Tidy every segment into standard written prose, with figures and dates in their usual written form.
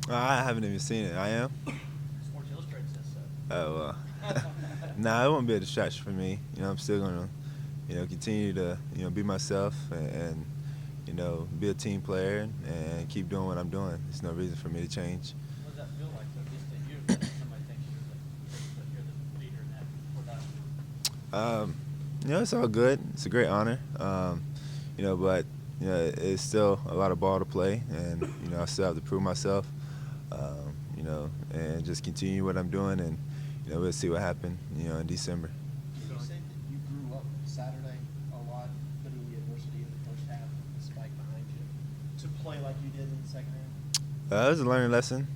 I haven't even seen it. I am. Sports Illustrated says so. Oh, nah, it won't be a distraction for me. I'm still gonna, continue to, be myself and be a team player and keep doing what I'm doing. There's no reason for me to change. What does that feel like? So just a year ago, somebody thinks you're the leader in that for that. It's all good. It's a great honor. But it's still a lot of ball to play, and I still have to prove myself. And just continue what I'm doing, and we'll see what happens, in December. You said that you grew up Saturday a lot, putting the adversity in the first half, the spike behind you, to play like you did in the second half? It was a learning lesson.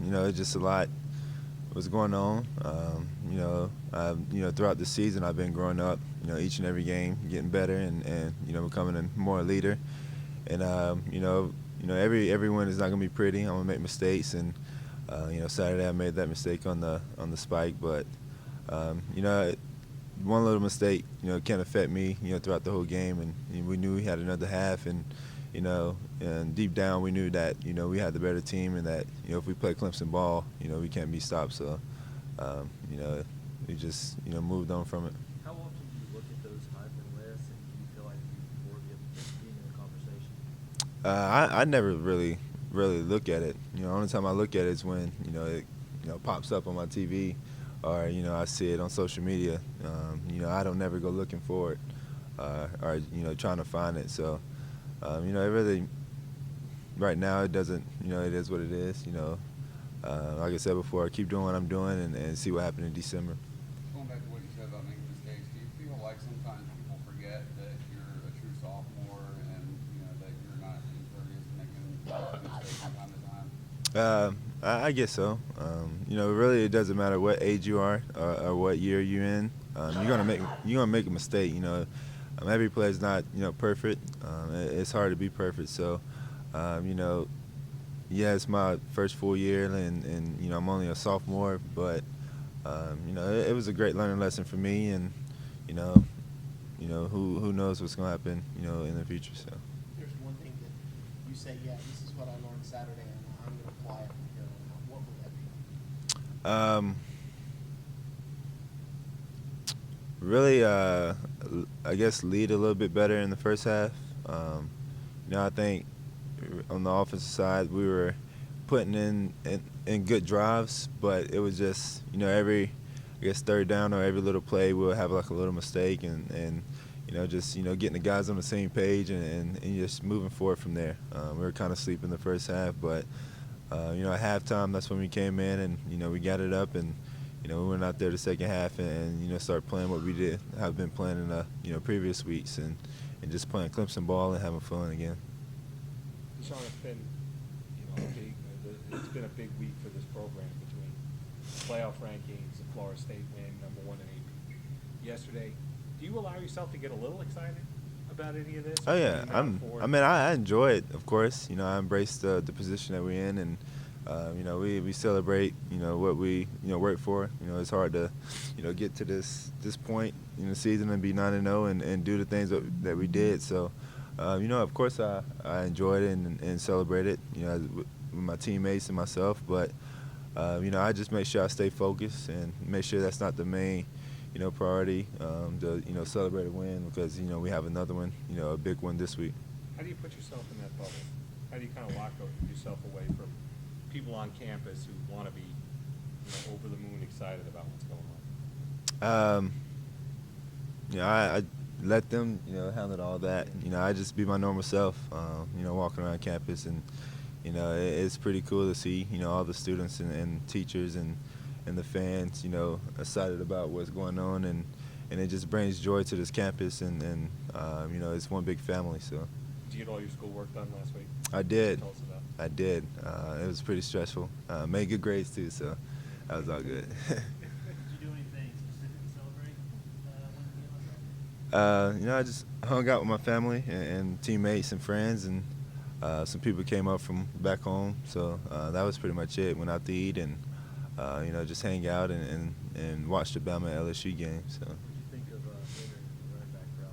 It's just a lot was going on. Throughout the season, I've been growing up. Each and every game, getting better, and becoming a more leader. And every win is not gonna be pretty. I'm gonna make mistakes, and Saturday I made that mistake on the spike, but one little mistake, can affect me, throughout the whole game. And we knew we had another half, and and deep down we knew that we had the better team, and that if we play Clemson ball, we can't be stopped. So we just moved on from it. How often do you look at those Heisman lists, and do you feel like you're worthy of being in the conversation? I never really look at it. The only time I look at it is when it pops up on my TV, or I see it on social media. I don't never go looking for it, or trying to find it. So it really, right now it doesn't. It is what it is. Like I said before, I keep doing what I'm doing, and see what happens in December. Going back to what you said about making mistakes, do you feel like sometimes people forget that you're a true sophomore, and that you're not impervious to making mistakes from time to time? I guess so. Really, it doesn't matter what age you are, or what year you're in. You're gonna make a mistake. Every play is not perfect. It's hard to be perfect. So, yeah, it's my first full year, and I'm only a sophomore, but it was a great learning lesson for me, and who knows what's gonna happen in the future. So. There's one thing that you say, yeah, this is what I learned Saturday, and I'm going to apply it from here on out. What would that be? Really, I guess lead a little bit better in the first half. I think on the offensive side we were putting in good drives, but it was just every third down or every little play we'll have like a little mistake, and just getting the guys on the same page, and just moving forward from there. We were kind of sleeping the first half, but at halftime that's when we came in, and we got it up, and we went out there the second half and started playing what we have been playing in the previous weeks, and just playing Clemson ball and having fun again. Deshaun, it's been a big week for this program between playoff rankings, the Florida State win, #1 in AP yesterday. Do you allow yourself to get a little excited about any of this? Oh yeah, I enjoy it. Of course, I embrace the position that we're in, and we celebrate what we work for. It's hard to get to this point in the season and be 9-0 and do the things that we did. So of course I enjoyed it and celebrate it with my teammates and myself. But I just make sure I stay focused and make sure that's not the main priority, to celebrate a win, because we have another one, a big one this week. How do you put yourself in that bubble? How do you kind of lock yourself away from people on campus who want to be over the moon excited about what's going on? I let them handle all that. I just be my normal self, walking around campus, and it's pretty cool to see all the students and teachers and the fans excited about what's going on, and it just brings joy to this campus, and it's one big family. So. Did you get all your schoolwork done last week? I did. Tell us about it. I did. It was pretty stressful. Made good grades too, so that was all good. Did you do anything specific to celebrate when you came out there? I just hung out with my family and teammates and friends, and some people came up from back home. So that was pretty much it. Went out to eat and just hang out and watch the Bama LSU game. So. What did you think of Leonard, the running back for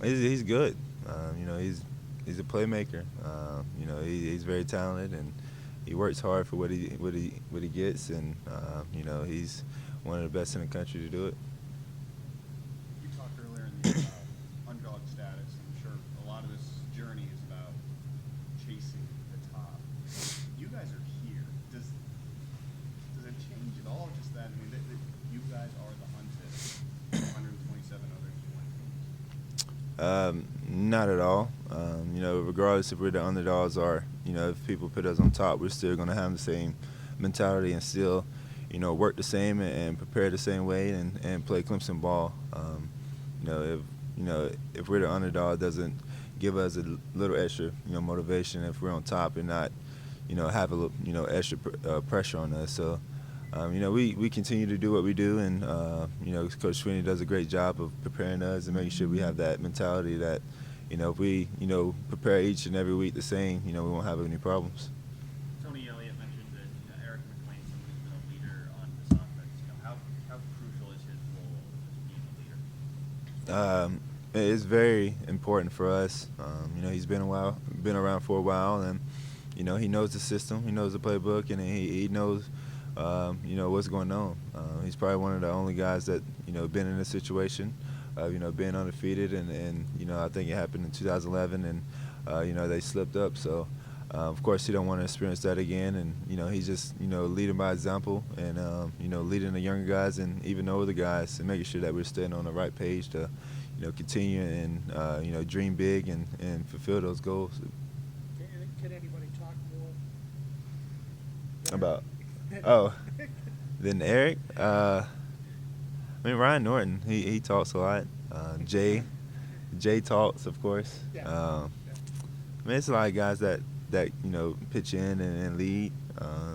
Alabama? He's good. He's a playmaker. He's very talented, and he works hard for what he gets, and you know, he's one of the best in the country to do it. You talked earlier in the underdog status. I'm sure a lot of this journey is about chasing the top. You guys are here. Does it change at all? Just that, I mean, you guys are the hunted 127 other D1 teams. Not at all. You know, regardless if we're the underdogs or, you know, if people put us on top, we're still going to have the same mentality and still, you know, work the same and prepare the same way and play Clemson ball. You know, if we're the underdog, it doesn't give us a little extra, you know, motivation if we're on top and not, you know, have a little, you know, extra pressure on us. So, you know, we continue to do what we do, and you know, Coach Sweeney does a great job of preparing us and making sure we have that mentality that, you know, if we, you know, prepare each and every week the same, you know, we won't have any problems. Tony Elliott mentioned that, you know, Eric McLean, someone who's been a leader on this offense. You know, how crucial is his role as being a leader? It's very important for us. You know, he's been around for a while, and you know, he knows the system, he knows the playbook, and he knows, you know, what's going on. He's probably one of the only guys that, you know, been in this situation, you know, being undefeated, and you know, I think it happened in 2011, and you know, they slipped up. So, of course, he don't want to experience that again, and you know, he's just, you know, leading by example, and you know, leading the younger guys and even the older guys, and making sure that we're staying on the right page to, you know, continue and you know, dream big and fulfill those goals. Can anybody talk more About then Eric, I mean, Ryan Norton, he talks a lot. Jay talks, of course. Yeah. I mean, it's a lot of guys that you know, pitch in and lead,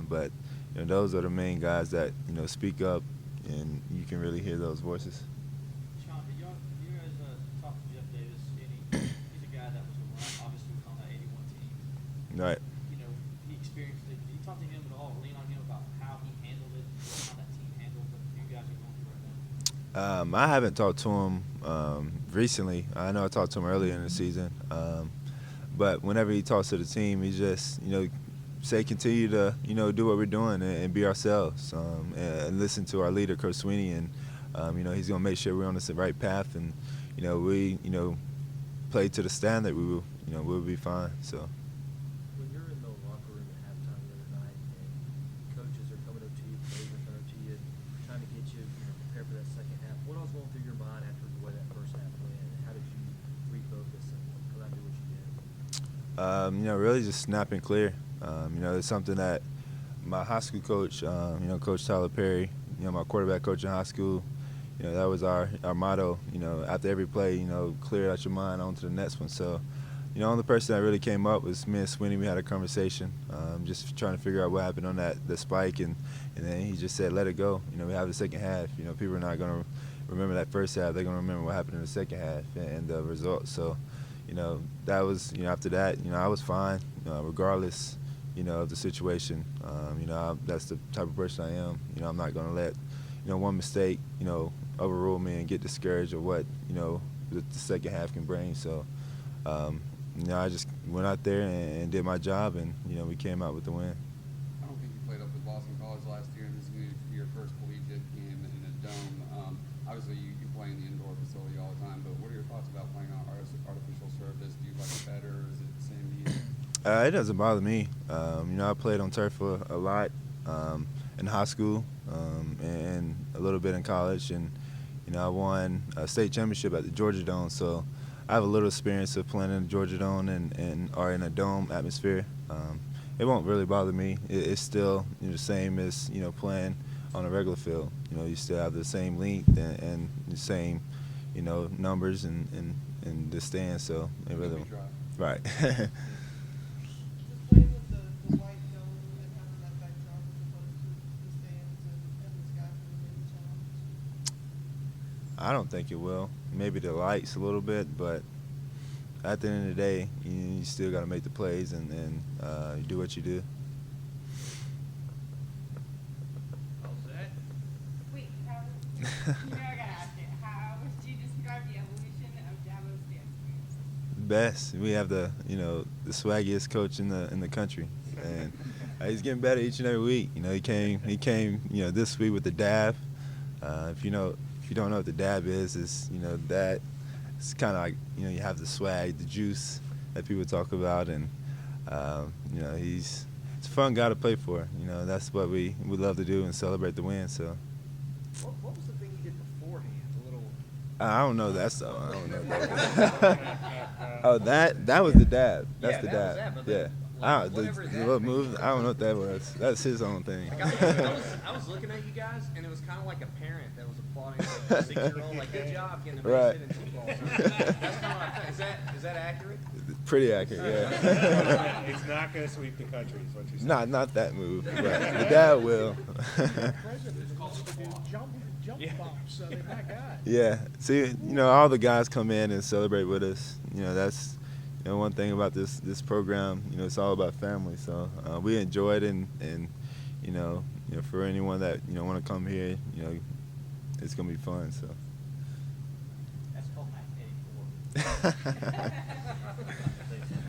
but you know, those are the main guys that, you know, speak up, and you can really hear those voices. Sean, did you guys talk to Jeff Davis? He's a guy that was around, obviously, on that 81 team. Right. You know, he experienced it. Did you talk to him at all, lean on him about how he handled it, how that team handled what you guys are going through right now? I haven't talked to him recently. I know I talked to him earlier in the season, but whenever he talks to the team, he just, you know, continue to, you know, do what we're doing and be ourselves, and listen to our leader, Coach Sweeney, and you know, he's going to make sure we're on the right path, and you know, we, you know, play to the standard, we will, you know, we'll be fine. So. When you're in the locker room at halftime the other night and coaches are coming up to you, players are coming up to you, trying to get you, you know, prepared for that second half, what else going through your mind after the way that first half went, and how did you refocus and come out and do what you did? You know, really just snapping clear. You know, it's something that my high school coach, you know, Coach Tyler Perry, you know, my quarterback coach in high school, you know, that was our motto. You know, after every play, you know, clear out your mind, on to the next one. So, you know, the only person that really came up was me and Sweeney. We had a conversation, just trying to figure out what happened on the spike, and then he just said, let it go. You know, we have the second half. You know, people are not going to remember that first half. They're going to remember what happened in the second half and the results. So, you know, that was, you know, after that, you know, I was fine, regardless, you know, of the situation. You know, that's the type of person I am. You know, I'm not going to let, you know, one mistake, you know, overrule me and get discouraged of what, you know, the second half can bring. So, you know, I just went out there and did my job, and, you know, we came out with the win. I don't think you played up at Boston College last year, and this is your first collegiate game in a dome. Obviously, you play in the indoor facility all the time, but what are your thoughts about playing on artificial surface? Do you like it better, or is it the same to you? It doesn't bother me. You know, I played on turf a lot in high school and a little bit in college, and you know, I won a state championship at the Georgia Dome, so I have a little experience of playing in the Georgia Dome and or in a dome atmosphere. It won't really bother me. It's still, you know, the same as, you know, playing on a regular field. You know, you still have the same length and the same, you know, numbers and the stands. So it really We try. right. Just playing with the white dome and having that backdrop as opposed to the stands and the sky for the main challenge. I don't think it will. Maybe the lights a little bit, but at the end of the day, you still got to make the plays and you do what you do. Wait, how, you know, I gotta ask it. How would you describe the evolution of Dabo's dance moves? Best. We have the, you know, the swaggiest coach in the country, and He's getting better each and every week. You know, he came, you know, this week with the dab. If you don't know what the dab is, it's, you know, that it's kind of like, you know, you have the swag, the juice that people talk about, and you know, it's a fun guy to play for. You know, that's what we love to do and celebrate the win. So. What was the thing you did beforehand? A little. I don't know that stuff. I don't know that. Oh, that was the dab. That's Yeah, the that was dab. that, but Yeah. then, like, whatever The that little thing move. is. I don't know what that was. That's his own thing. Like, I was looking at you guys, and it was kind of like a parent that was applauding like a 6-year-old, like, good job getting a base Right. hit in football. So that's kind of what I think. Is that accurate? Pretty accurate. Yeah. It's not going to sweep the country, is what you're saying. Not that move. But the dad will. President wants to do jump bumps. I mean, my God. Yeah. See, you know, all the guys come in and celebrate with us. You know, that's, you know, one thing about this program. You know, it's all about family. So we enjoy it, and you know, for anyone that, you know, want to come here, you know, it's gonna be fun. So. That's called my 84.